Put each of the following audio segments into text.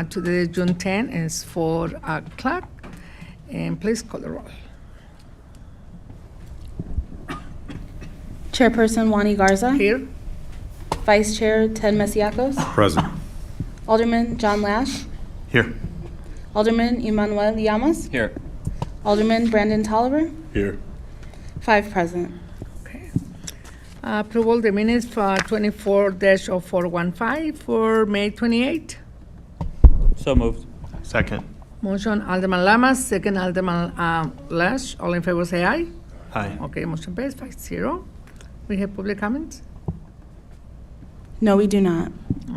Today, June 10, is 4 o'clock. And please call the roll. Chairperson Wani Garza. Here. Vice Chair Ted Masiacos. Present. Alderman John Lash. Here. Alderman Emmanuel Llamas. Here. Alderman Brandon Tolliver. Here. 5 present. Okay. Approval the minutes for 24-0415 for May 28. So moved. Second. Motion Alderman Lamas, second Alderman Lash. All in favor say aye. Aye. Okay, motion passed 5-0. We have public comments? No, we do not.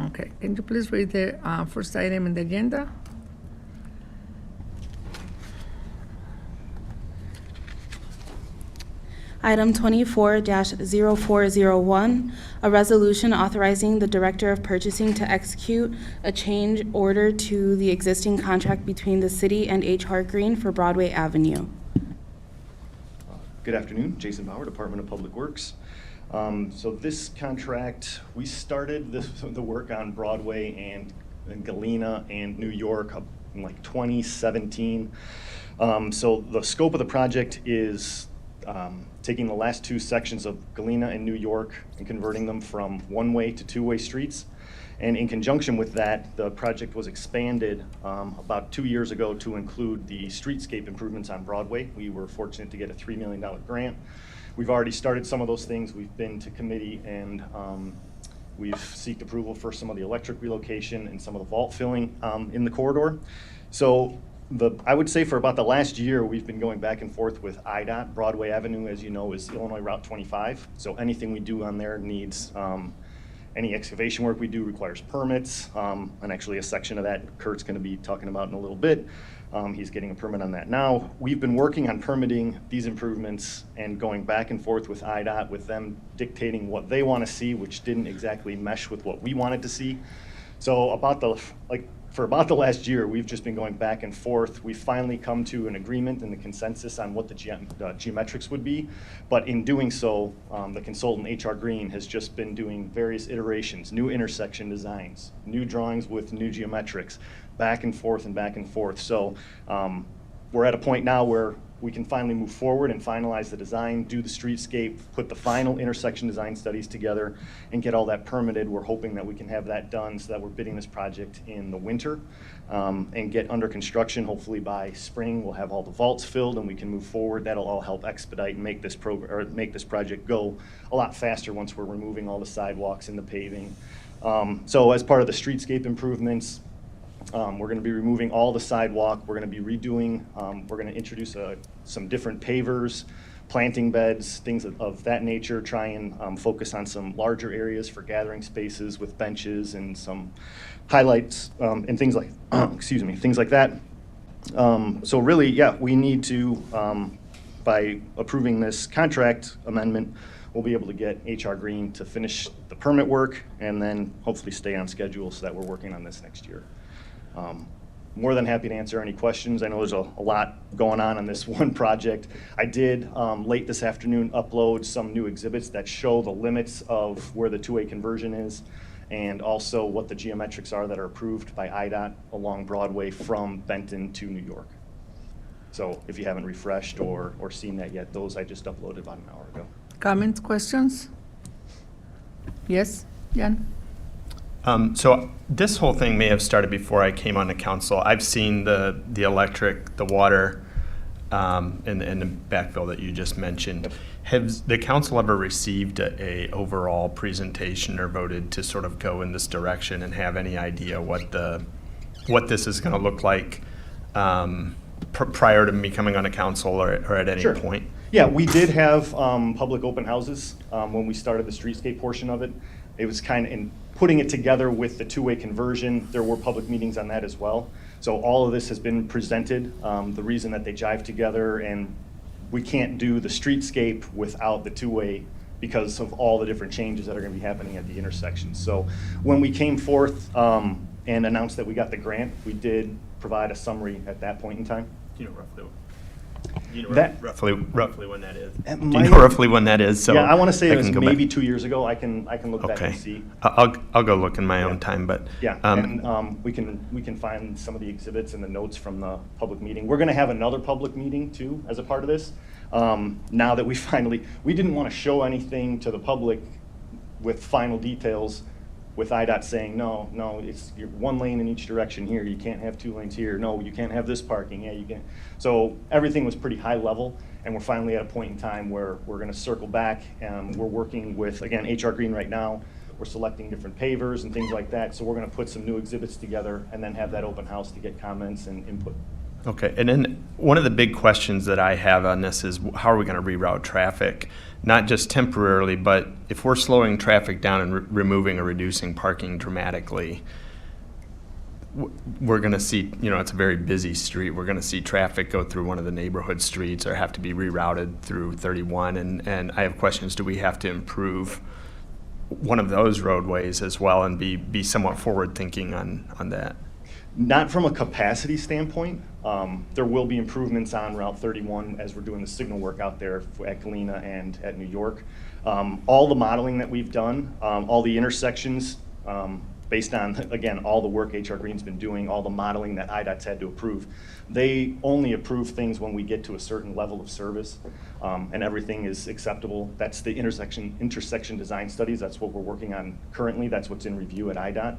Okay, can you please read the first item in the agenda? Item 24-0401, a resolution authorizing the Director of Purchasing to execute a change order to the existing contract between the city and H.R. Green for Broadway Avenue. Good afternoon, Jason Bauer, Department of Public Works. So this contract, we started the work on Broadway and Galena and New York in like 2017. So the scope of the project is taking the last 2 sections of Galena and New York and converting them from one-way to two-way streets. And in conjunction with that, the project was expanded about 2 years ago to include the streetscape improvements on Broadway. We were fortunate to get a $3 million grant. We've already started some of those things. We've been to committee and we've sought approval for some of the electric relocation and some of the vault filling in the corridor. So I would say for about the last year, we've been going back and forth with IDOT. Broadway Avenue, as you know, is Illinois Route 25. So anything we do on there needs, any excavation work we do requires permits. And actually a section of that Kurt's gonna be talking about in a little bit. He's getting a permit on that now. We've been working on permitting these improvements and going back and forth with IDOT, with them dictating what they wanna see, which didn't exactly mesh with what we wanted to see. So for about the last year, we've just been going back and forth. We finally come to an agreement and the consensus on what the geometrics would be. But in doing so, the consultant, H.R. Green, has just been doing various iterations, new intersection designs, new drawings with new geometrics, back and forth and back and forth. So we're at a point now where we can finally move forward and finalize the design, do the streetscape, put the final intersection design studies together, and get all that permitted. We're hoping that we can have that done so that we're bidding this project in the winter and get under construction. Hopefully by spring, we'll have all the vaults filled and we can move forward. That'll all help expedite and make this project go a lot faster once we're removing all the sidewalks and the paving. So as part of the streetscape improvements, we're going to be removing all the sidewalk. We're going to be redoing, we're going to introduce some different pavers, planting beds, things of that nature, try and focus on some larger areas for gathering spaces with benches and some highlights and things like, excuse me, things like that. So really, yeah, we need to, by approving this contract amendment, we'll be able to get H.R. Green to finish the permit work and then hopefully stay on schedule so that we're working on this next year. More than happy to answer any questions. I know there's a lot going on this one project. I did, late this afternoon, upload some new exhibits that show the limits of where the two-way conversion is and also what the geometrics are that are approved by IDOT along Broadway from Benton to New York. So if you haven't refreshed or seen that yet, those I just uploaded about an hour ago. Comments, questions? Yes, Jan? So this whole thing may have started before I came on the council. I've seen the electric, the water, and the backfill that you just mentioned. Has the council ever received a overall presentation or voted to sort of go in this direction and have any idea what this is going to look like prior to me coming on the council or at any point? Yeah, we did have public open houses when we started the streetscape portion of it. It was kind of in putting it together with the two-way conversion. There were public meetings on that as well. So all of this has been presented. The reason that they jive together, and we can't do the streetscape without the two-way because of all the different changes that are going to be happening at the intersections. So when we came forth and announced that we got the grant, we did provide a summary at that point in time. Do you know roughly? You know That- roughly when that is. It Do you might- know roughly when that is? So Yeah, I want to say it was can go back. maybe 2 years ago. I can look back and Okay. see. I'll go look in my own Yeah. time, but. Yeah, and we can find some of the exhibits and the notes from the public meeting. We're going to have another public meeting too as a part of this. Now that we didn't want to show anything to the public with final details with IDOT saying, no, you're one lane in each direction here. You can't have 2 lanes here. No, you can't have this parking. Yeah, you can. So everything was pretty high level, and we're finally at a point in time where we're going to circle back. We're working with, again, HR Green right now. We're selecting different pavers and things like that. So we're going to put some new exhibits together and then have that open house to get comments and input. Okay, and then one of the big questions that I have on this is how are we going to reroute traffic? Not just temporarily, but if we're slowing traffic down and removing or reducing parking dramatically, we're going to see, it's a very busy street. We're going to see traffic go through one of the neighborhood streets or have to be rerouted through 31. And I have questions, do we have to improve one of those roadways as well and be somewhat forward-thinking on that? Not from a capacity standpoint. There will be improvements on Route 31 as we're doing the signal work out there at Galena and at New York. All the modeling that we've done, all the intersections, based on, again, all the work HR Green's been doing, all the modeling that IDOT's had to approve, they only approve things when we get to a certain level of service, and everything is acceptable. That's the intersection design studies. That's what we're working on currently. That's what's in review at IDOT.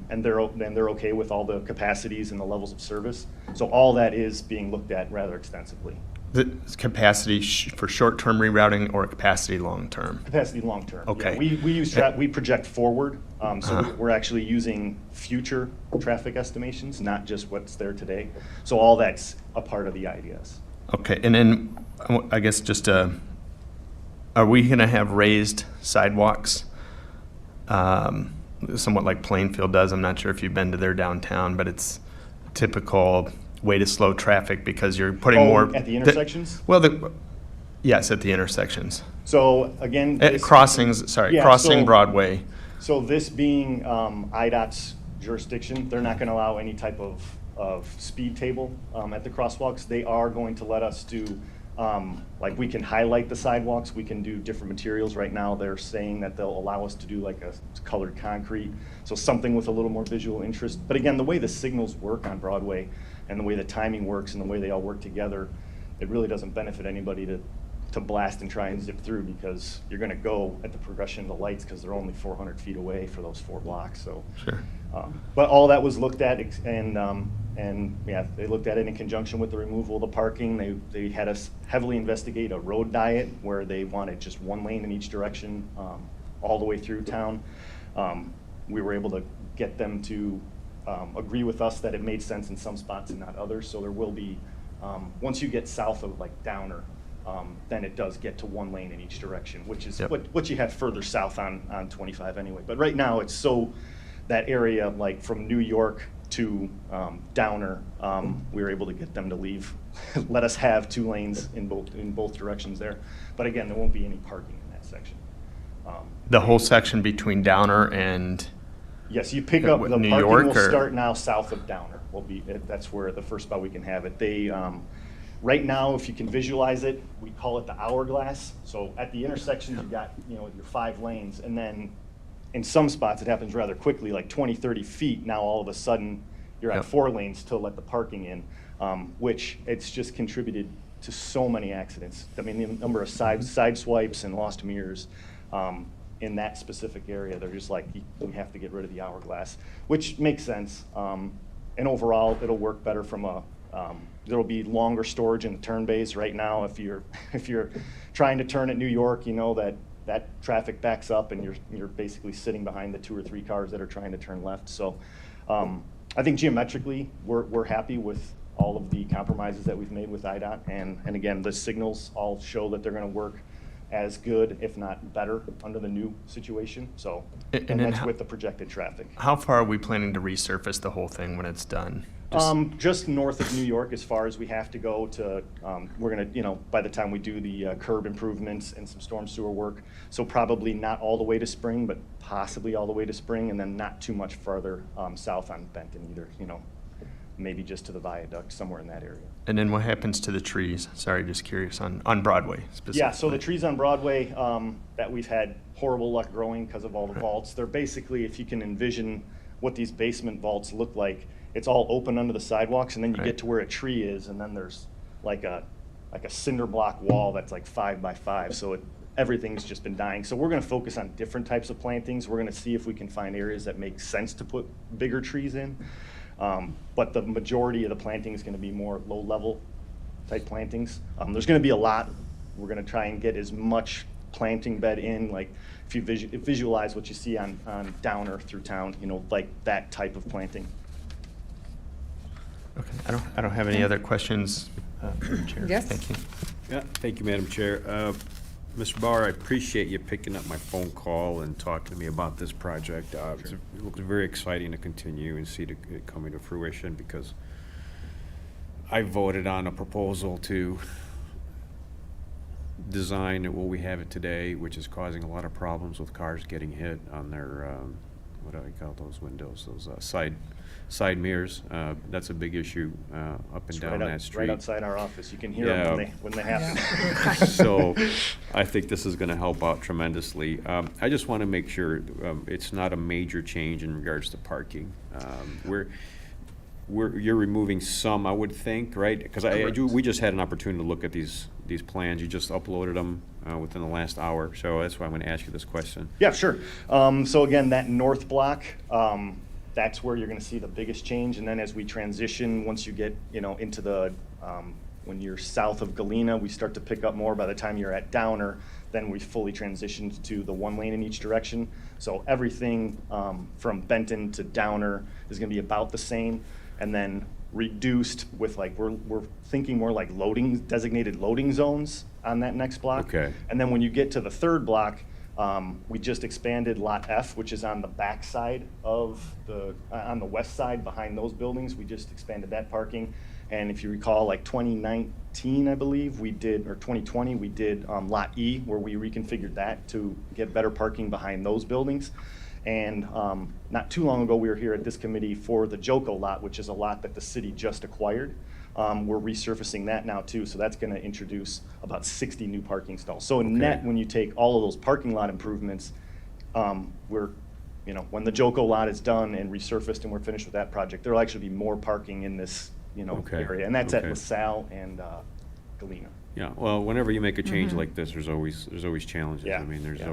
And they're okay with all the capacities and the levels of service. So all that is being looked at rather extensively. The capacity for short-term rerouting or capacity long-term? Capacity long-term. Okay. Yeah, we project forward, so we're actually using future traffic estimations, not just what's there today. So all that's a part of the IDS. Okay, and then I guess are we going to have raised sidewalks? Somewhat like Plainfield does. I'm not sure if you've been to their downtown, but it's a typical way to slow traffic because you're putting more at the intersections? Yes, at the intersections. So again, Crossing so- Broadway. So this being IDOT's jurisdiction, they're not going to allow any type of speed table at the crosswalks. They are going to let us do, like we can highlight the sidewalks, we can do different materials. Right now they're saying that they'll allow us to do like a colored concrete, so something with a little more visual interest. But again, the way the signals work on Broadway and the way the timing works and the way they all work together, it really doesn't benefit anybody to blast and try and zip through because you're going to go at the progression of the lights because they're only 400 feet away for those 4 blocks. So, Sure. But all that was looked at and yeah, they looked at it in conjunction with the removal of the parking. They had us heavily investigate a road diet where they wanted just 1 lane in each direction all the way through town. We were able to get them to agree with us that it made sense in some spots and not others. So there will be, once you get south of like Downer, then it does get to 1 lane in each direction, which is Yep. what you have further south on 25 anyway. But right now it's so, that area like from New York to Downer, we were able to get them to leave, let us have 2 lanes in both directions there. But again, there won't be any parking in that section. The whole section between Downer and Yes, you pick up, the New parking York, will or- start now south of Downer. That's where the first spot we can have it. They, right now, if you can visualize it, we call it the hourglass. So at the intersections, you've got, your 5 lanes, and then in some spots, it happens rather quickly, like 20, 30 feet. Now, all of a sudden, you're at Yep. 4 lanes to let the parking in, which it's just contributed to so many accidents. I mean, the number of side swipes and lost mirrors in that specific area, they're just like, we have to get rid of the hourglass, which makes sense. And overall, it'll work better from a, there'll be longer storage in the turn bays. Right now, if you're trying to turn at New York, you know that traffic backs up and you're basically sitting behind the 2 or 3 cars that are trying to turn left. So I think geometrically, we're happy with all of the compromises that we've made with IDOT. And again, the signals all show that they're going to work as good, if not better, under the new situation. So, And and then that's how- with the projected traffic. how far are we planning to resurface the whole thing when it's done? Just north of New York, as far as we have to go to, we're gonna, by the time we do the curb improvements and some storm sewer work, so probably not all the way to Spring, but possibly all the way to Spring, and then not too much farther south on Benton either, maybe just to the viaduct, somewhere in that area. And then what happens to the trees? Sorry, just curious on Broadway specifically. Yeah, so the trees on Broadway that we've had horrible luck growing because of all the vaults, they're basically, if you can envision what these basement vaults look like, it's all open under the sidewalks, and then you Right. get to where a tree is, and then there's like a cinder block wall that's like 5 by 5, so everything's just been dying. So we're gonna focus on different types of plantings. We're gonna see if we can find areas that make sense to put bigger trees in. But the majority of the planting is gonna be more low-level type plantings. There's gonna be a lot. We're gonna try and get as much planting bed in, like if you visualize what you see on Downer through town, you know, like that type of planting. Okay, I don't have any other questions, Madam Chair. Yes. Thank you. Yeah, thank you, Madam Chair. Mr. Bauer, I appreciate you picking up my phone call and talking to me about this project. It looks very exciting to continue and see it coming to fruition, because I voted on a proposal to design what we have it today, which is causing a lot of problems with cars getting hit on their, what do I call those windows, those side mirrors. That's a big issue up and It's down right that street. Right outside our office. You can hear Yeah. them when they happen. So I think this is going to help out tremendously. I just want to make sure it's not a major change in regards to parking. You're removing some, I would think, right? Because we just had an opportunity to look at these plans. You just uploaded them within the last hour, so that's why I'm going to ask you this question. Yeah, sure. So again, that north block, that's where you're going to see the biggest change. And then as we transition, once you get, you know, into the, when you're south of Galena, we start to pick up more. By the time you're at Downer, then we fully transitioned to the 1 lane in each direction. So everything from Benton to Downer is going to be about the same, and then reduced with, like, we're thinking more like designated loading zones on that next block. Okay. And then when you get to the third block, we just expanded Lot F, which is on the back side of on the west side behind those buildings. We just expanded that parking. And if you recall, like 2019, I believe, or 2020, we did Lot E, where we reconfigured that to get better parking behind those buildings. And not too long ago, we were here at this committee for the Joko lot, which is a lot that the city just acquired. We're resurfacing that now too, so that's gonna introduce about 60 new parking stalls. So in net, when you take all of those parking lot improvements, when the Joko lot is done and resurfaced and we're finished with that project, there'll actually be more parking in this, Okay. area. And that's at Okay. LaSalle and Galena. Yeah, well, whenever you make a change like this, there's always challenges. Yeah, I mean, yeah.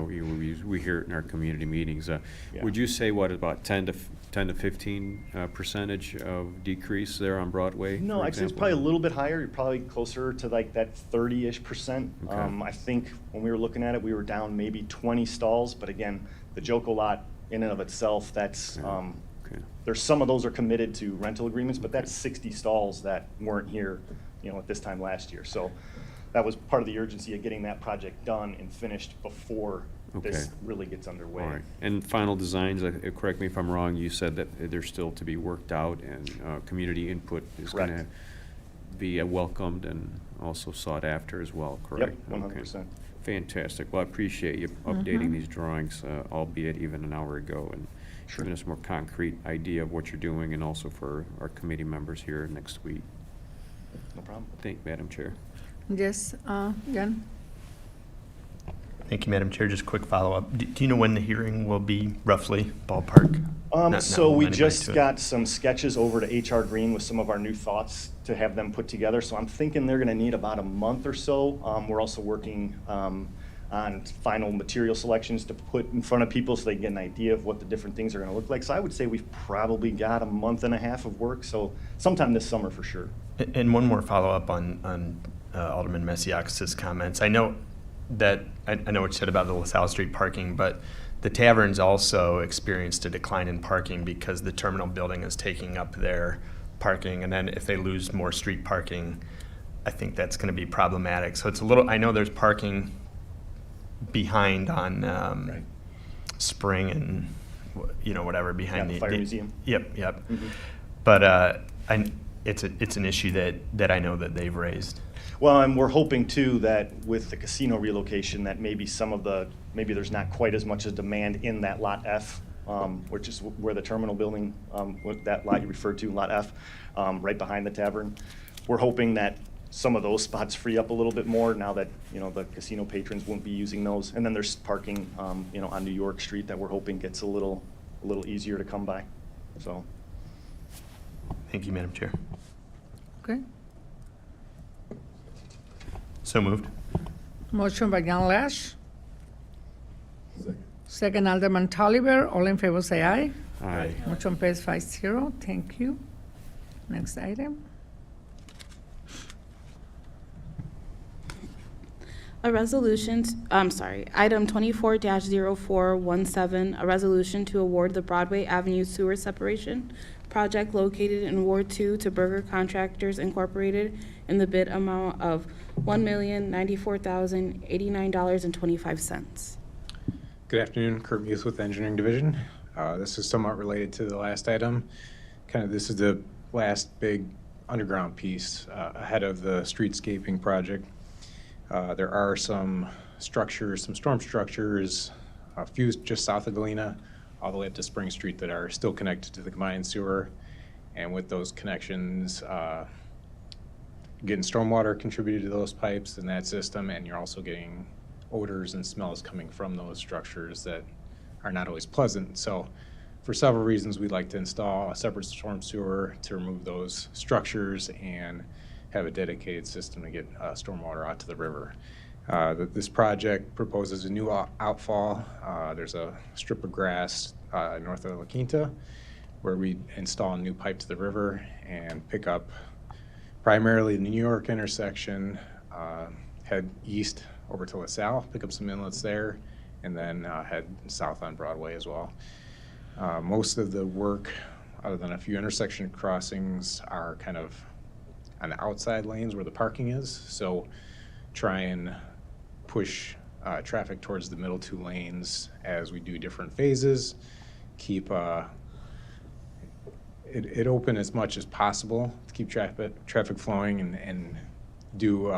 we hear it in our community meetings. Yeah. Would you say, about 10 to 15 percentage of decrease there on Broadway? No, for I'd say it's example? probably a little bit higher. You're probably closer to like that 30-ish%. Okay. I think when we were looking at it, we were down maybe 20 stalls. But again, the Joko lot in and of itself, that's Okay. there's some of those are committed to rental agreements, but that's 60 stalls that weren't here, at this time last year. So that was part of the urgency of getting that project done and finished before this Okay. really gets underway. All right. And final designs, correct me if I'm wrong, you said that they're still to be worked out, and community input is going to Correct. be welcomed and also sought after as well, correct? Yep, 100%. Okay. Fantastic. Well, I appreciate you updating these drawings, albeit even an hour ago, and Sure. giving us a more concrete idea of what you're doing, and also for our committee members here next week. No problem. Thank you, Madam Chair. Yes, Jan? Thank you, Madam Chair. Just quick follow-up. Do you know when the hearing will be, roughly, ballpark? Not So we anybody just to it. got some sketches over to HR Green with some of our new thoughts to have them put together. So I'm thinking they're gonna need about a month or so. We're also working on final material selections to put in front of people so they get an idea of what the different things are gonna look like. So I would say we've probably got a month and a half of work, so sometime this summer for sure. And one more follow-up on Alderman Masiakis' comments. I know that, I know what you said about the LaSalle Street parking, but the taverns also experienced a decline in parking because the terminal building is taking up their parking, and then if they lose more street parking, I think that's going to be problematic. So it's a little, I know there's parking behind on Right. Spring and, whatever, behind Yeah, the Fire Museum. Yep. Mhm. But it's an issue that I know that they've raised. Well, and we're hoping too that with the casino relocation, that maybe maybe there's not quite as much as demand in that Lot F which is where the terminal building, that lot you referred to, Lot F, right behind the tavern. We're hoping that some of those spots free up a little bit more now that, the casino patrons won't be using those. And then there's parking, on New York Street that we're hoping gets a little easier to come by, so. Thank you, Madam Chair. Okay. So moved. Motion by Gann-Lash. Second, Alderman Tolliver. All in favor, say aye. Aye. Motion passes 5-0. Thank you. Next item. Item 24-0417, a resolution to award the Broadway Avenue Sewer Separation Project located in Ward 2 to Berger Contractors Incorporated in the bid amount of $1,094,089.25. Good afternoon, Kurt Muth with the Engineering Division. This is somewhat related to the last item. This is the last big underground piece ahead of the streetscaping project. There are some structures, some storm structures, a few just south of Galena, all the way up to Spring Street that are still connected to the combined sewer. And with those connections, getting stormwater contributed to those pipes in that system, and you're also getting odors and smells coming from those structures that are not always pleasant. So for several reasons, we'd like to install a separate storm sewer to remove those structures and have a dedicated system to get stormwater out to the river. This project proposes a new outfall. There's a strip of grass north of La Quinta where we install a new pipe to the river and pick up primarily the New York intersection, head east over to LaSalle, pick up some inlets there, and then head south on Broadway as well. Most of the work, other than a few intersection crossings, are kind of on the outside lanes where the parking is. So try and push traffic towards the middle two lanes as we do different phases. Keep it open as much as possible to keep traffic flowing and do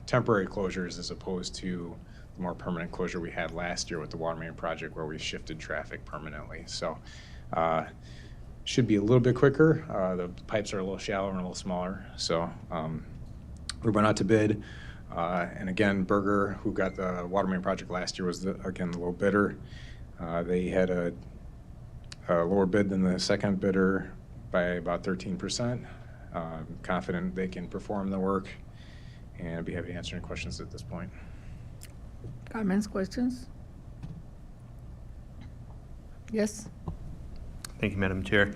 temporary closures as opposed to the more permanent closure we had last year with the water main project where we shifted traffic permanently. So should be a little bit quicker. The pipes are a little shallower and a little smaller. So we went out to bid. And again, Berger, who got the water main project last year, was again the low bidder. They had a lower bid than the second bidder by about 13%. Confident they can perform the work, and I'd be happy to answer any questions at this point. Comments, questions? Yes? Thank you, Madam Chair.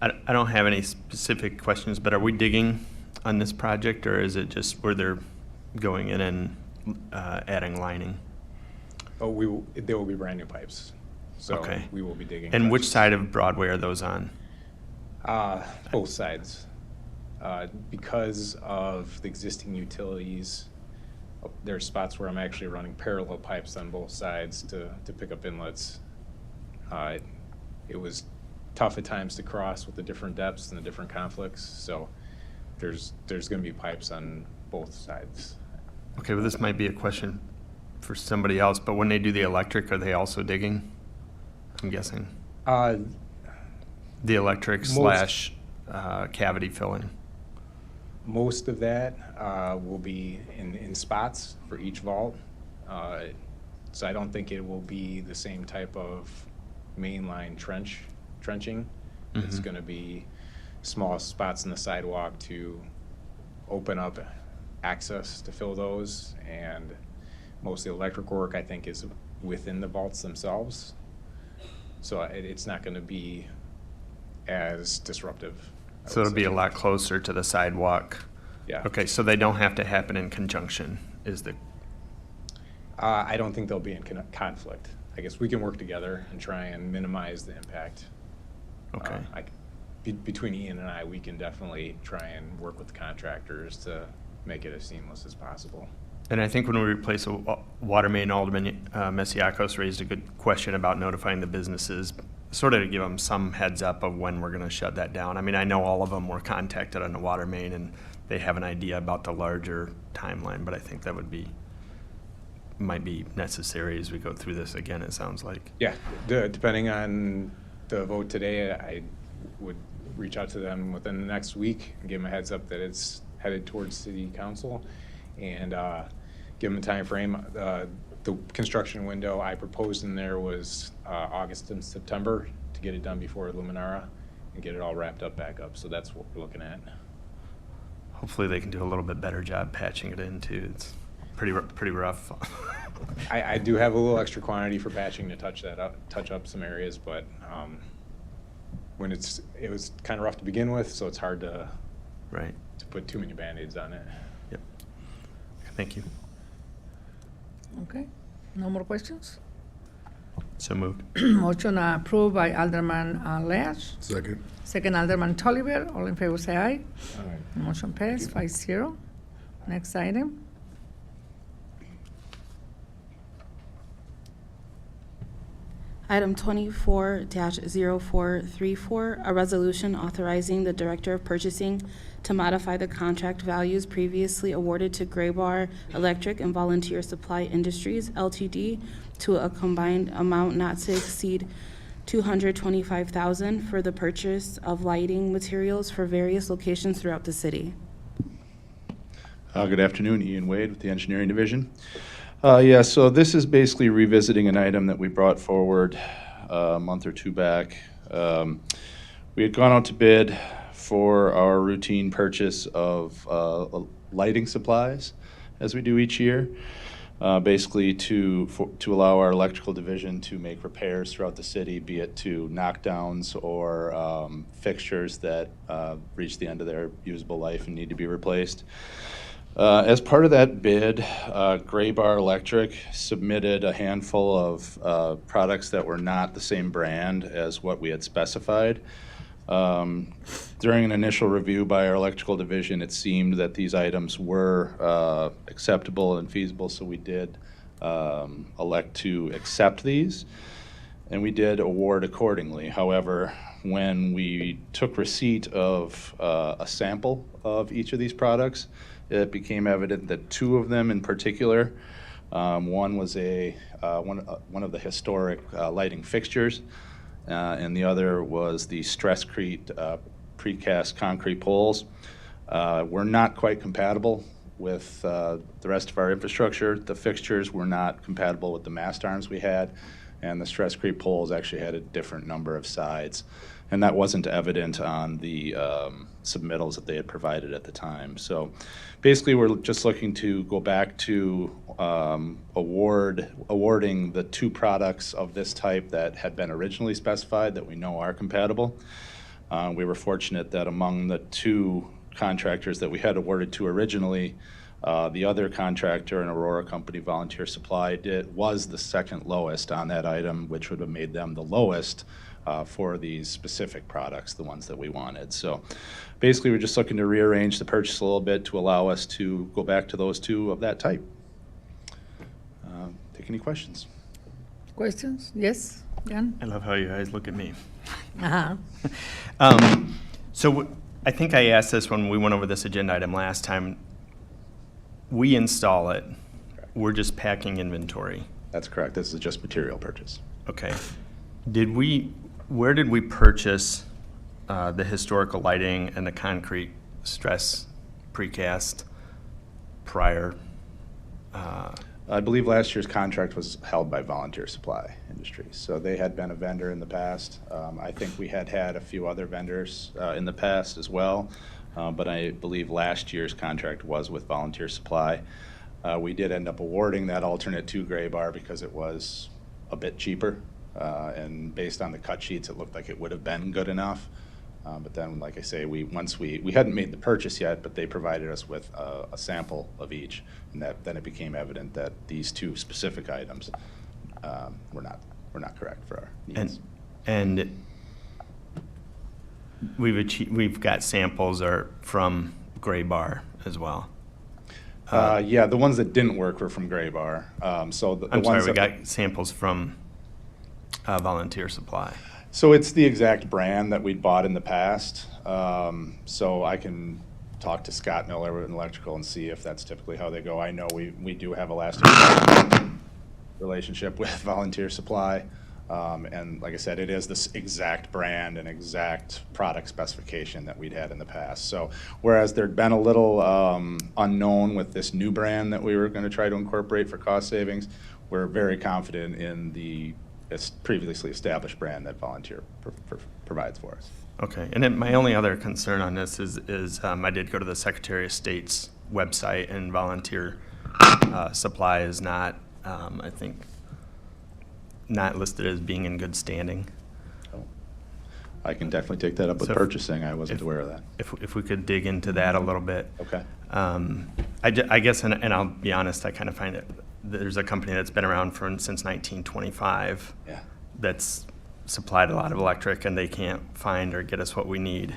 I don't have any specific questions, but are we digging on this project, or is it just where they're going in and adding lining? Oh, there will be brand new pipes. So Okay. we will be digging. And which pipes. side of Broadway are those on? Both sides. Because of the existing utilities, there are spots where I'm actually running parallel pipes on both sides to pick up inlets. It was tough at times to cross with the different depths and the different conflicts, so there's going to be pipes on both sides. Okay, well, this might be a question for somebody else, but when they do the electric, are they also digging? I'm guessing. The electric slash cavity filling. Most of that will be in spots for each vault. So I don't think it will be the same type of mainline trenching. It's going to be small spots in the sidewalk to open up access to fill those, and most of the electric work I think is within the vaults themselves. So it's not going to be as disruptive. So it'll be a lot closer to the sidewalk. Yeah. Okay, so they don't have to happen in conjunction, is the, I don't think they'll be in conflict. I guess we can work together and try and minimize the impact. okay. Between Ian and I, we can definitely try and work with the contractors to make it as seamless as possible. And I think when we replace a water main, Alderman Mesiakos raised a good question about notifying the businesses, sort of to give them some heads up of when we're going to shut that down. I mean, I know all of them were contacted on the water main and they have an idea about the larger timeline, but I think that would be might be necessary as we go through this again, it sounds like. Yeah, depending on the vote today, I would reach out to them within the next week and give them a heads up that it's headed towards city council, and give them a time frame. The construction window I proposed in there was August and September to get it done before Luminara and get it all wrapped up back up. So that's what we're looking at. Hopefully they can do a little bit better job patching it in too. It's pretty rough. I do have a little extra quantity for patching to touch up some areas, but when it was kind of rough to begin with, so it's hard to Right. put too many Band-Aids on it. Yep. Thank you. Okay, no more questions? So moved. Motion approved by Alderman Lash. Second. Second Alderman Tolliver. All in favor say aye. Motion passed 5-0. Next item. Item 24-0434, a resolution authorizing the Director of Purchasing to modify the contract values previously awarded to Graybar Electric and Volunteer Supply Industries, LTD, to a combined amount not to exceed $225,000 for the purchase of lighting materials for various locations throughout the city. Good afternoon, Ian Wade with the Engineering Division. Yeah, so this is basically revisiting an item that we brought forward a month or two back. We had gone out to bid for our routine purchase of lighting supplies, as we do each year, basically to allow our electrical division to make repairs throughout the city, be it to knockdowns or fixtures that reach the end of their usable life and need to be replaced. As part of that bid, Graybar Electric submitted a handful of products that were not the same brand as what we had specified. During an initial review by our electrical division, it seemed that these items were acceptable and feasible, so we did elect to accept these, and we did award accordingly. However, when we took receipt of a sample of each of these products, it became evident that two of them in particular, one was one of the historic lighting fixtures, and the other was the stress-crete precast concrete poles. Were not quite compatible with the rest of our infrastructure. The fixtures were not compatible with the mast arms we had, and the stress-crete poles actually had a different number of sides. And that wasn't evident on the submittals that they had provided at the time. So basically, we're just looking to go back to awarding the two products of this type that had been originally specified that we know are compatible. We were fortunate that among the two contractors that we had awarded to originally, the other contractor, an Aurora company, Volunteer Supply, was the second lowest on that item, which would have made them the lowest for these specific products, the ones that we wanted. So basically, we're just looking to rearrange the purchase a little bit to allow us to go back to those two of that type. Take any questions? Questions? Yes, Jan? I love how you guys look at me. Uh-huh. So I think I asked this when we went over this agenda item last time. We install it. We're just packing inventory. That's correct. This is just material purchase. Okay. Where did we purchase the historical lighting and the concrete stress precast prior? I believe last year's contract was held by Volunteer Supply Industries, so they had been a vendor in the past. I think we had a few other vendors in the past as well, but I believe last year's contract was with Volunteer Supply. We did end up awarding that alternate to Graybar because it was a bit cheaper, and based on the cut sheets, it looked like it would have been good enough. But then, like I say, we hadn't made the purchase yet, but they provided us with a sample of each, and then it became evident that these two specific items were not correct for our needs. And we've got samples from Graybar as well. Yeah, the ones that didn't work were from Graybar. So the I'm ones sorry, we that got samples from Volunteer Supply. So it's the exact brand that we'd bought in the past. So I can talk to Scott Miller in electrical and see if that's typically how they go. I know we do have a lasting relationship with Volunteer Supply. And like I said, it is this exact brand and exact product specification that we'd had in the past. So whereas there'd been a little unknown with this new brand that we were going to try to incorporate for cost savings, we're very confident in the previously established brand that Volunteer provides for us. Okay, and then my only other concern on this is I did go to the Secretary of State's website, and Volunteer Supply is not, I think, not listed as being in good standing. I can definitely take that up with So purchasing. I wasn't aware of that. If we could dig into that a little bit. Okay. I guess, and I'll be honest, I kind of find it, there's a company that's been around since 1925 Yeah. that's supplied a lot of electric, and they can't find or get us what we need.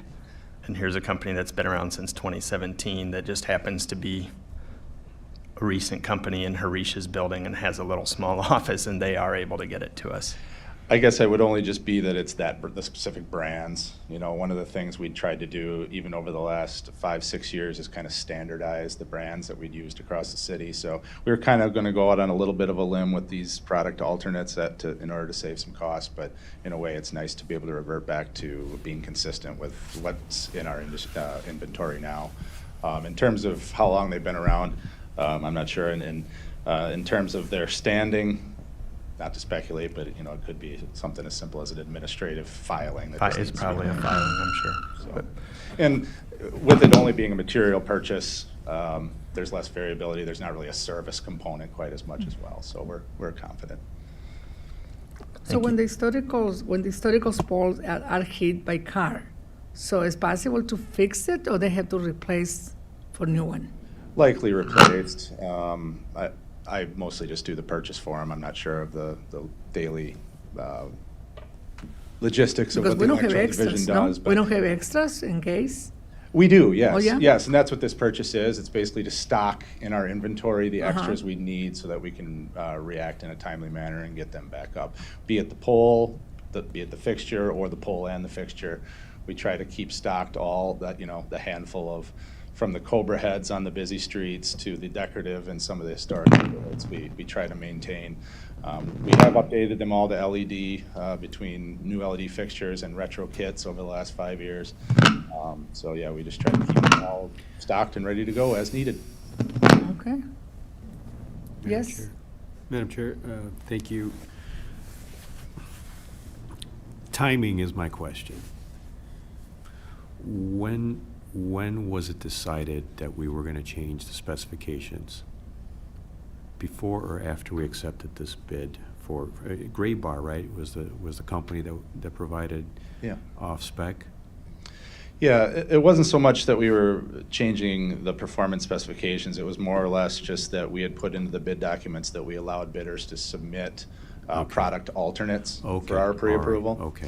And here's a company that's been around since 2017 that just happens to be a recent company in Harish's building and has a little small office, and they are able to get it to us. I guess I would only just be that it's the specific brands. You know, one of the things we tried to do even over the last 5-6 years is kind of standardize the brands that we'd used across the city. So we were kind of going to go out on a little bit of a limb with these product alternates in order to save some costs. But in a way, it's nice to be able to revert back to being consistent with what's in our inventory now. In terms of how long they've been around, I'm not sure. And in terms of their standing, not to speculate, but it could be something as simple as an administrative filing. It's probably a filing, I'm sure. So, and with it only being a material purchase, there's less variability. There's not really a service component quite as much as well. So we're confident. So when the historical poles are hit by car, so it's possible to fix it, or they have to replace for new one? Likely replaced. I mostly just do the purchase for them. I'm not sure of the daily logistics of Because what we the don't have electrical division extras, no? does. We but don't have extras in case? we do, yes. Oh, yeah? Yes, and that's what this purchase is. It's basically to stock in our inventory the Uh-huh. extras we need so that we can react in a timely manner and get them back up. Be it the pole, be it the fixture, or the pole and the fixture. We try to keep stocked all that, the handful of, from the Cobra heads on the busy streets to the decorative and some of the historic neighborhoods we try to maintain. We have updated them all to LED between new LED fixtures and retro kits over the last 5 years. So yeah, we just try to keep them all stocked and ready to go as needed. Okay. Yes? Madam Chair, thank you. Timing is my question. When was it decided that we were going to change the specifications? Before or after we accepted this bid for Gray Bar, right? Was the company that provided Yeah. off-spec? Yeah, it wasn't so much that we were changing the performance specifications. It was more or less just that we had put into the bid documents that we allowed bidders to submit product alternates Okay, for our all right, pre-approval. okay.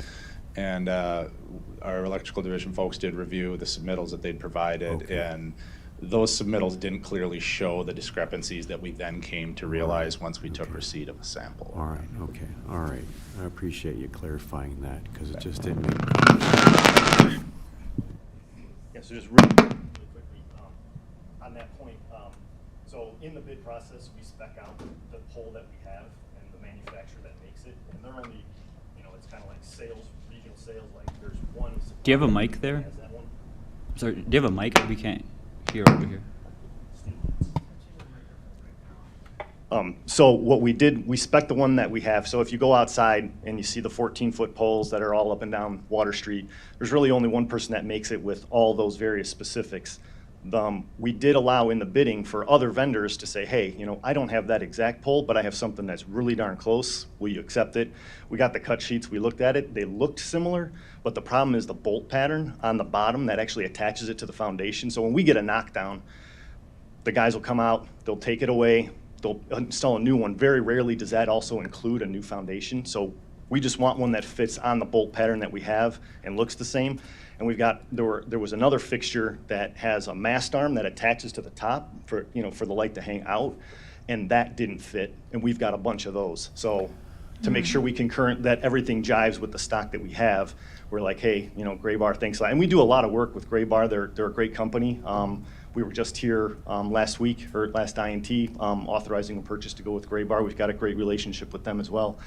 And our electrical division folks did review the submittals that they'd provided, Okay. and those submittals didn't clearly show the discrepancies that we then came to realize once we took Okay. receipt of a sample. All right, okay, all right. I appreciate you clarifying that, because it just didn't make. Yeah, so just really quickly, on that point, so in the bid process, we spec out the pole that we have and the manufacturer that makes it, and they're only, it's kind of like sales, regional sales, like there's one. Do you have a supplier mic there? that has that one. Sorry, do you have a mic? We can't hear over here. So what we did, we spec the one that we have. So if you go outside and you see the 14-foot poles that are all up and down Water Street, there's really only one person that makes it with all those various specifics. We did allow in the bidding for other vendors to say, hey, I don't have that exact pole, but I have something that's really darn close. Will you accept it? We got the cut sheets. We looked at it. They looked similar, but the problem is the bolt pattern on the bottom that actually attaches it to the foundation. So when we get a knockdown, the guys will come out, they'll take it away, they'll install a new one. Very rarely does that also include a new foundation. So we just want one that fits on the bolt pattern that we have and looks the same. And there was another fixture that has a mast arm that attaches to the top for the light to hang out, and that didn't fit. And we've got a bunch of those. So to make sure we can that everything jives with the stock that we have. We're like, hey, you know, Gray Bar, thanks a lot. And we do a lot of work with Gray Bar. They're a great company. We were just here last week, or last INT, authorizing a purchase to go with Gray Bar. We've got a great relationship with them as well.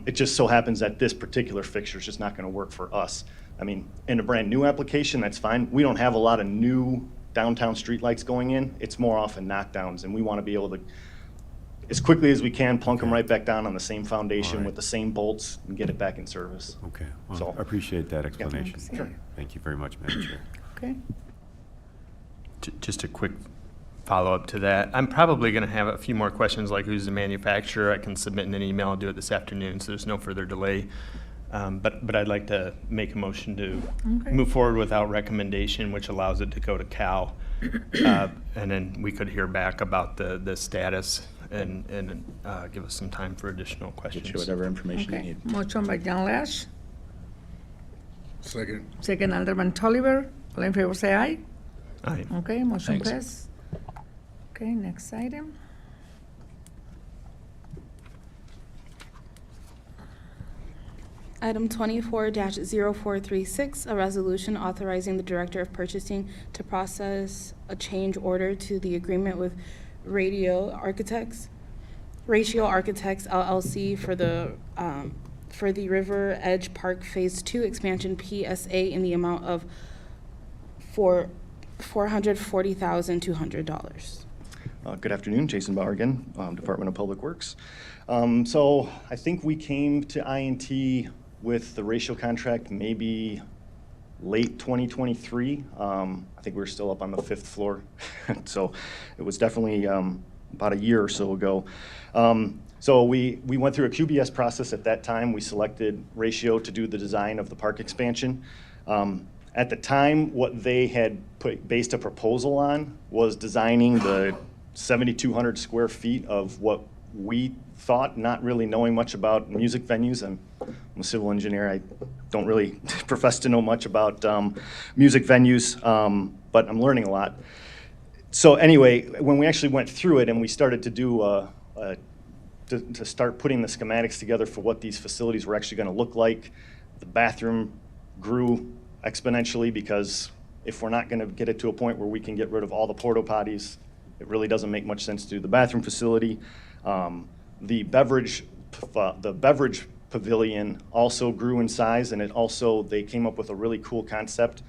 It just so happens that this particular fixture is just not going to work for us. I mean, in a brand new application, that's fine. We don't have a lot of new downtown streetlights going in. It's more often knockdowns, and we want to be able to, as quickly as we can, plunk them right back down on the same foundation with the same bolts and get it back in service. Okay, So- well, I appreciate that explanation. Sure. Thank you very much, Madam Chair. Okay. Just a quick follow-up to that. I'm probably going to have a few more questions, like who's the manufacturer. I can submit in an email. I'll do it this afternoon, so there's no further delay. But I'd like to make a motion to Okay. move forward without recommendation, which allows it to go to Cal. And then we could hear back about the status and give us some time for additional questions. Get you whatever information you Okay. need. Motion by John Lash, Second. second Alderman Tolliver. All in favor, say aye. Aye. Okay, motion Thanks. pass. Okay, next item. Item 24-0436, a resolution authorizing the Director of Purchasing to process a change order to the agreement with Ratio Architects LLC for the River Edge Park Phase 2 expansion PSA in the amount of $440,200. Good afternoon, Jason Bauer again, Department of Public Works. So I think we came to INT with the ratio contract maybe late 2023. I think we were still up on the 5th floor. So it was definitely about a year or so ago. So we went through a QBS process at that time. We selected Ratio to do the design of the park expansion. At the time, what they had based a proposal on was designing the 7,200 square feet of what we thought, not really knowing much about music venues. I'm a civil engineer. I don't really profess to know much about music venues, but I'm learning a lot. So anyway, when we actually went through it and we started to do to start putting the schematics together for what these facilities were actually going to look like, the bathroom grew exponentially, because if we're not going to get it to a point where we can get rid of all the porta potties, it really doesn't make much sense to do the bathroom facility. The beverage pavilion also grew in size, and they came up with a really cool concept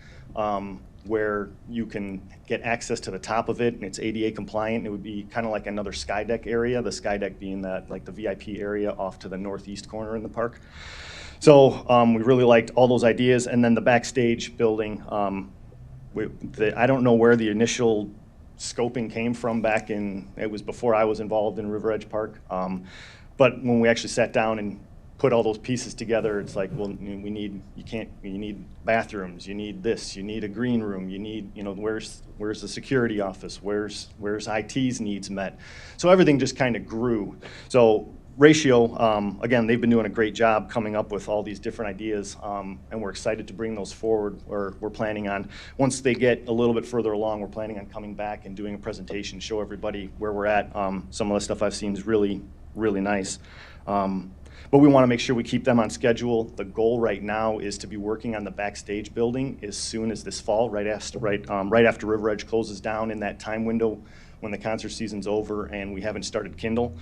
where you can get access to the top of it, and it's ADA compliant. It would be kind of like another sky deck area, the sky deck being that, like the VIP area off to the northeast corner in the park. So we really liked all those ideas. And then the backstage building, I don't know where the initial scoping came from back it was before I was involved in River Edge Park. But when we actually sat down and put all those pieces together, it's like, well, you need bathrooms, you need this, you need a green room, you need, where's the security office, where's IT's needs met. So everything just kind of grew. So Ratio, again, they've been doing a great job coming up with all these different ideas, and we're excited to bring those forward. We're planning on, once they get a little bit further along, we're planning on coming back and doing a presentation, show everybody where we're at. Some of the stuff I've seen is really, really nice. But we want to make sure we keep them on schedule. The goal right now is to be working on the backstage building as soon as this fall, right after River Edge closes down, in that time window when the concert season's over and we haven't started Kindle.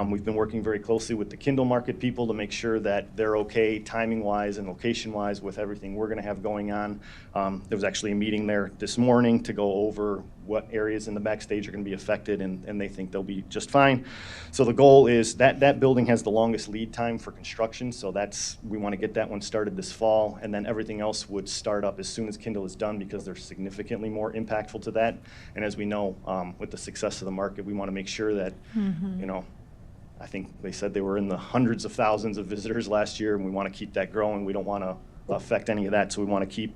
We've been working very closely with the Kindle market people to make sure that they're okay timing-wise and location-wise with everything we're going to have going on. There was actually a meeting there this morning to go over what areas in the backstage are going to be affected, and they think they'll be just fine. So the goal is that building has the longest lead time for construction, so we want to get that one started this fall, and then everything else would start up as soon as Kindle is done, because they're significantly more impactful to that. And as we know, with the success of the market, we want to make sure that, I think they said they were in the hundreds of thousands of visitors last year, and we want to keep that growing. We don't want to affect any of that, so we want to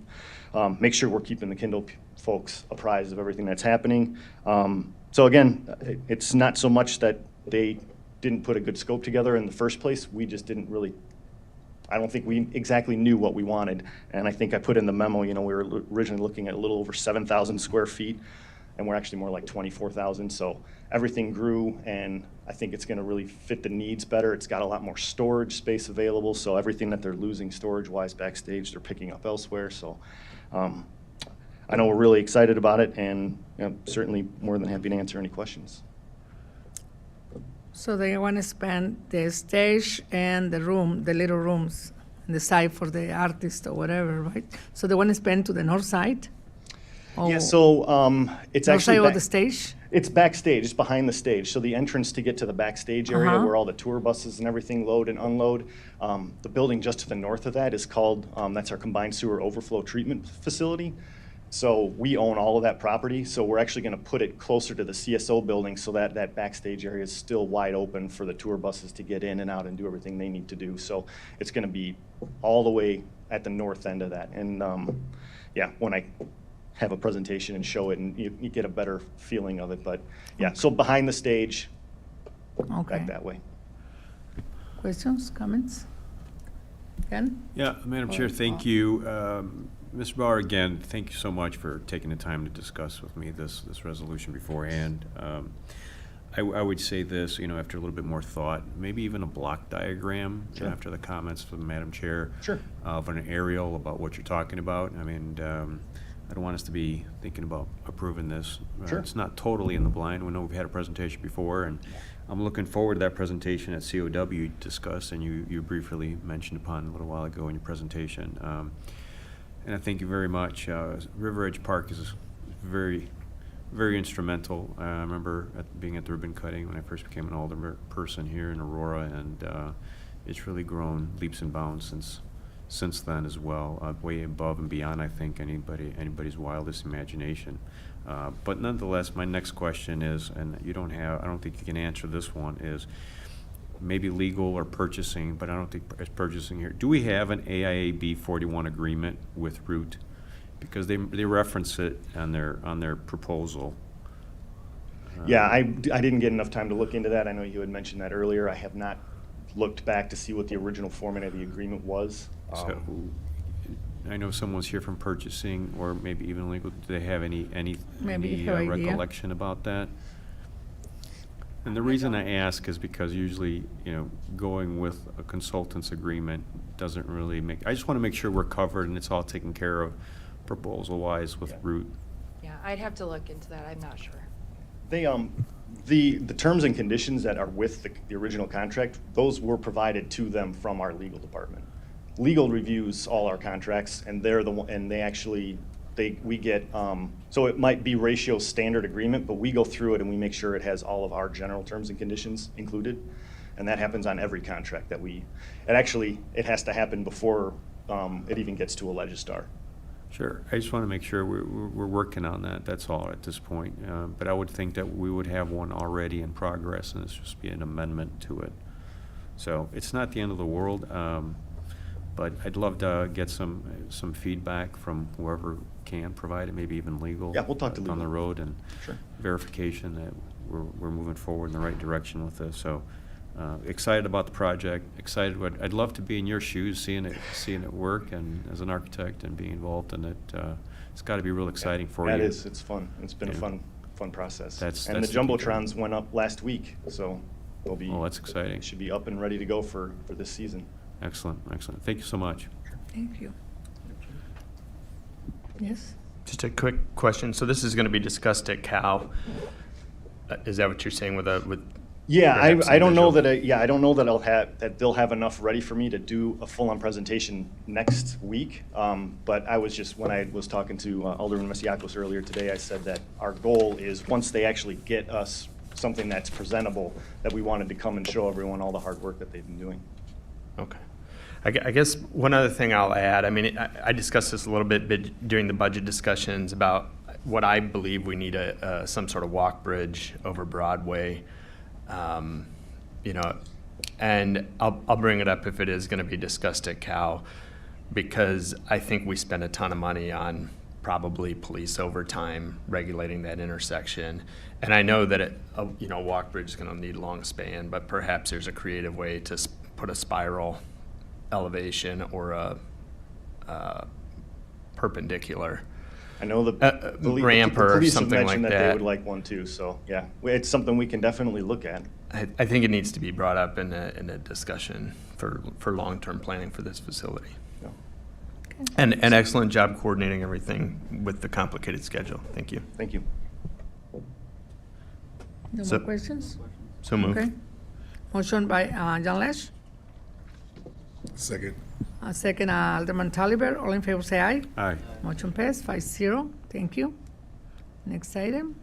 make sure we're keeping the Kindle folks apprised of everything that's happening. So again, it's not so much that they didn't put a good scope together in the first place. We just didn't really, I don't think we exactly knew what we wanted. And I think I put in the memo, we were originally looking at a little over 7,000 square feet. and we're actually more like 24,000. So everything grew, and I think it's going to really fit the needs better. It's got a lot more storage space available, so everything that they're losing storage-wise backstage, they're picking up elsewhere. So I know we're really excited about it, and certainly more than happy to answer any questions. So they want to expand the stage and the room, the little rooms, on the side for the artist or whatever, right? So they want to expand to the north side? Yeah, so it's North actually side of back- the stage? It's backstage. It's behind the stage. So the entrance to get to the backstage area Uh-huh. where all the tour buses and everything load and unload, the building just to the north of that is called, that's our combined sewer overflow treatment facility. So we own all of that property. So we're actually going to put it closer to the CSO building so that that backstage area is still wide open for the tour buses to get in and out and do everything they need to do. So it's going to be all the way at the north end of that. And yeah, when I have a presentation and show it, and you get a better feeling of it. But yeah, so behind the stage, Okay. back that way. Questions, comments? Ken? Yeah, Madam Chair, thank you. Mr. Bauer, again, thank you so much for taking the time to discuss with me this resolution beforehand. I would say this, after a little bit more thought, maybe even a block diagram Sure. after the comments from Madam Chair. Sure. Of an aerial about what you're talking about. I mean, I don't want us to be thinking about approving this. Sure. It's not totally in the blind. We know we've had a presentation before, and I'm looking forward to that presentation at COW discussed, and you briefly mentioned upon a little while ago in your presentation. And I thank you very much. River Edge Park is very, very instrumental. I remember being at the ribbon cutting when I first became an alder person here in Aurora, and it's really grown leaps and bounds since then as well, way above and beyond, I think, anybody's wildest imagination. But nonetheless, my next question is, and I don't think you can answer this one, is maybe legal or purchasing, but I don't think it's purchasing here. Do we have an AIAB 41 agreement with Root? Because they reference it on their proposal. Yeah, I didn't get enough time to look into that. I know you had mentioned that earlier. I have not looked back to see what the original format of the agreement was. So, I know someone's here from purchasing, or maybe even legal. Do they have any Maybe you have idea. recollection about that? And the reason I ask is because usually, going with a consultant's agreement doesn't really make. I just want to make sure we're covered and it's all taken care of, proposal-wise with Yeah. Root. Yeah, I'd have to look into that. I'm not sure. They the terms and conditions that are with the original contract, those were provided to them from our legal department. Legal reviews all our contracts, and they're the one, and we get, so it might be ratio standard agreement, but we go through it and we make sure it has all of our general terms and conditions included. And that happens on every contract that it has to happen before it even gets to a Legistar. Sure. I just want to make sure we're working on that. That's all at this point. But I would think that we would have one already in progress, and it's just be an amendment to it. So it's not the end of the world. But I'd love to get some feedback from whoever can provide it, maybe even legal. Yeah, we'll talk to down the legal. road, and Sure. verification that we're moving forward in the right direction with this. So excited about the project. Excited. I'd love to be in your shoes, seeing it work, and as an architect and being involved in it. It's got to be real exciting for you. That is, it's fun. It's been a Yeah. fun process. That's And the the key part. Jumbotrons went up last week, so they'll be. Oh, that's exciting. Should be up and ready to go for this season. Excellent. Thank you so much. Thank you. Yes? Just a quick question. So this is going to be discussed at Cal. Is that what you're saying with Yeah, perhaps I don't know visual? I don't know that they'll have enough ready for me to do a full-on presentation next week. But I was just, when I was talking to Alderman Masiacos earlier today, I said that our goal is, once they actually get us something that's presentable, that we wanted to come and show everyone all the hard work that they've been doing. Okay. I guess one other thing I'll add, I mean, I discussed this a little bit during the budget discussions about what I believe we need some sort of walk bridge over Broadway. And I'll bring it up if it is going to be discussed at Cal, because I think we spend a ton of money on probably police overtime regulating that intersection. And I know that a walk bridge is going to need long span, but perhaps there's a creative way to put a spiral elevation or a perpendicular. I know ramp the or police have something like mentioned that they that. would like one too, so, yeah. It's something we can definitely look at. I think it needs to be brought up in a discussion for long-term planning for this facility. Yeah. And excellent job coordinating everything with the complicated schedule. Thank you. Thank you. No So- more questions? So moved. Okay. Motion by John Lesh, Second. second Alderman Taliber. All in favor, say aye. Aye. Motion passed, 5-0. Thank you. Next item.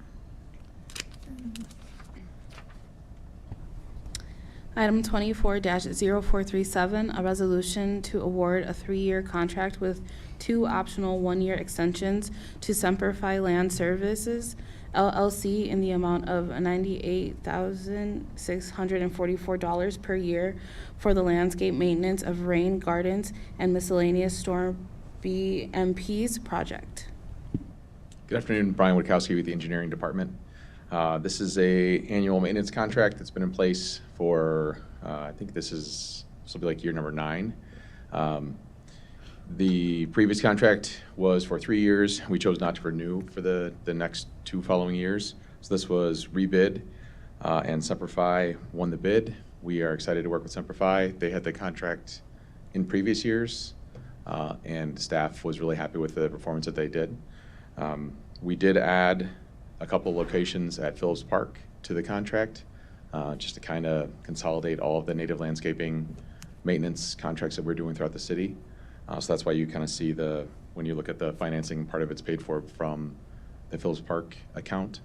Item 24-0437, a resolution to award a 3-year contract with 2 optional 1-year extensions to Semperfi Land Services LLC in the amount of $98,644 per year for the landscape maintenance of rain gardens and miscellaneous storm BMPs project. Good afternoon, Brian Witkowski with the Engineering Department. This is a annual maintenance contract that's been in place for, I think this will be like year number 9. The previous contract was for 3 years. We chose not to renew for the next 2 following years. So this was rebid, and Semperfi won the bid. We are excited to work with Semperfi. They had the contract in previous years, and staff was really happy with the performance that they did. We did add a couple locations at Phillips Park to the contract, just to kind of consolidate all of the native landscaping maintenance contracts that we're doing throughout the city. So that's why you kind of see when you look at the financing, part of it's paid for from the Phillips Park account.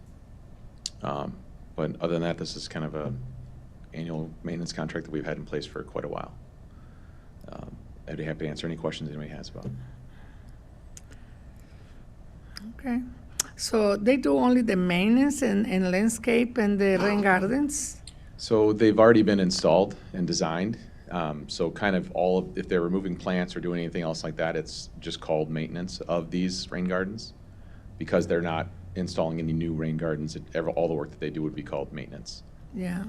But other than that, this is kind of a annual maintenance contract that we've had in place for quite a while. I'd be happy to answer any questions anybody has about it. Okay. So they do only the maintenance and landscape and the rain gardens? So they've already been installed and designed. So kind of if they're removing plants or doing anything else like that, it's just called maintenance of these rain gardens. Because they're not installing any new rain gardens, all the work that they do would be called maintenance. Yeah.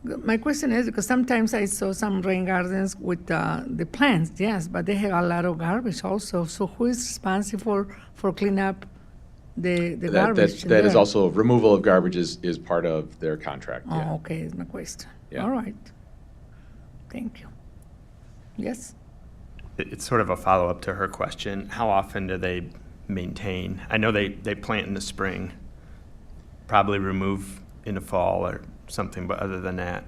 My question is, because sometimes I saw some rain gardens with the plants, yes, but they have a lot of garbage also. So who is responsible for clean up the garbage? That is there? also, removal of garbage is part of their contract, yeah. Oh, okay, is my question. Yeah. All right. Thank you. Yes? It's sort of a follow-up to her question. How often do they maintain? I know they plant in the spring, probably remove in the fall or something, but other than that?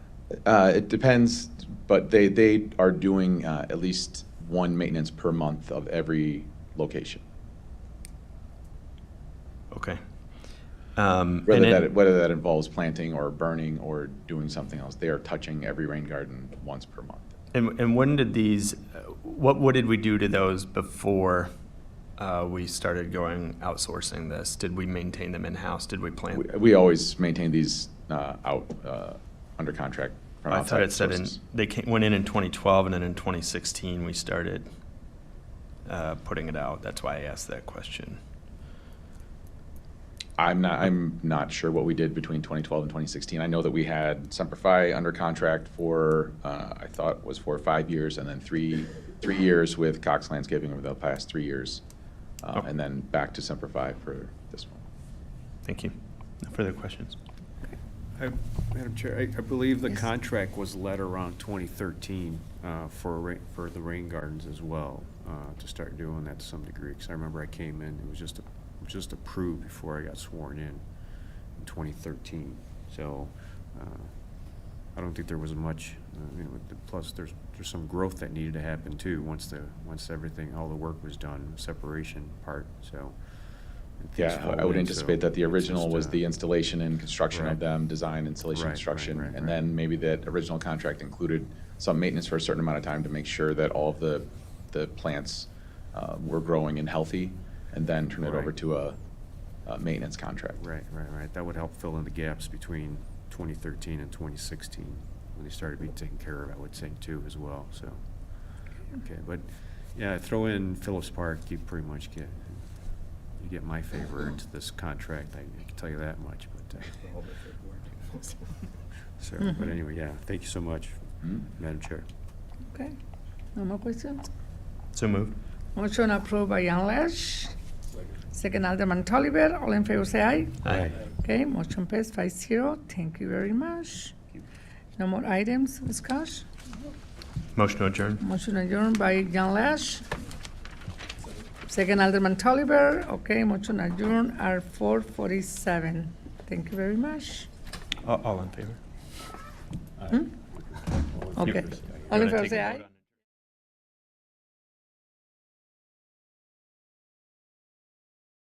It depends, but they are doing at least one maintenance per month of every location. Okay. Whether that involves planting or burning or doing something else, they are touching every rain garden once per month. And when did what did we do to those before we started going outsourcing this? Did we maintain them in-house? Did we plant? We always maintain these out under contract from I outside thought it said sources. they went in 2012, and then in 2016 we started putting it out. That's why I asked that question. I'm not sure what we did between 2012 and 2016. I know that we had Semperfi under contract for I thought was for 5 years, and then three years with Cox Landscaping over the past 3 years, and then back to Semperfi for this one. Thank you. No further questions. Madam Chair, I believe the Yes. contract was let around 2013 for the rain gardens as well, to start doing that to some degree. Because I remember I came in, it was just approved before I got sworn in 2013. So I don't think there was much, plus there's some growth that needed to happen too once all the work was done, the separation part, so. and things Yeah, flowed I would in, anticipate so that the original it's was just, the installation and construction right. of them, design, installation, Right, construction, right, and right. then maybe that original contract included some maintenance for a certain amount of time to make sure that all of the plants were growing and healthy, and then turn it over Right. to a maintenance contract. Right. That would help fill in the gaps between 2013 and 2016, when they started being taken care of, I would say, too, as well, so. Okay, but, yeah, throw in Phillips Park, you pretty much get my favor into this contract, I can tell you that much, but. So, but anyway, yeah, thank you so much, Mhm. Madam Chair. Okay. No more questions? So moved. Motion approved by Jan Lesch, Second Alderman Tolliver, all in favor say aye. Aye. Okay, motion passed 5-0. Thank you very much. No more items to discuss? Motion to adjourn. Motion adjourned by John Lash. Second Alderman Tolliver, okay, motion adjourned at 4:47. Thank you very much. All in favor? Okay, all in favor say aye.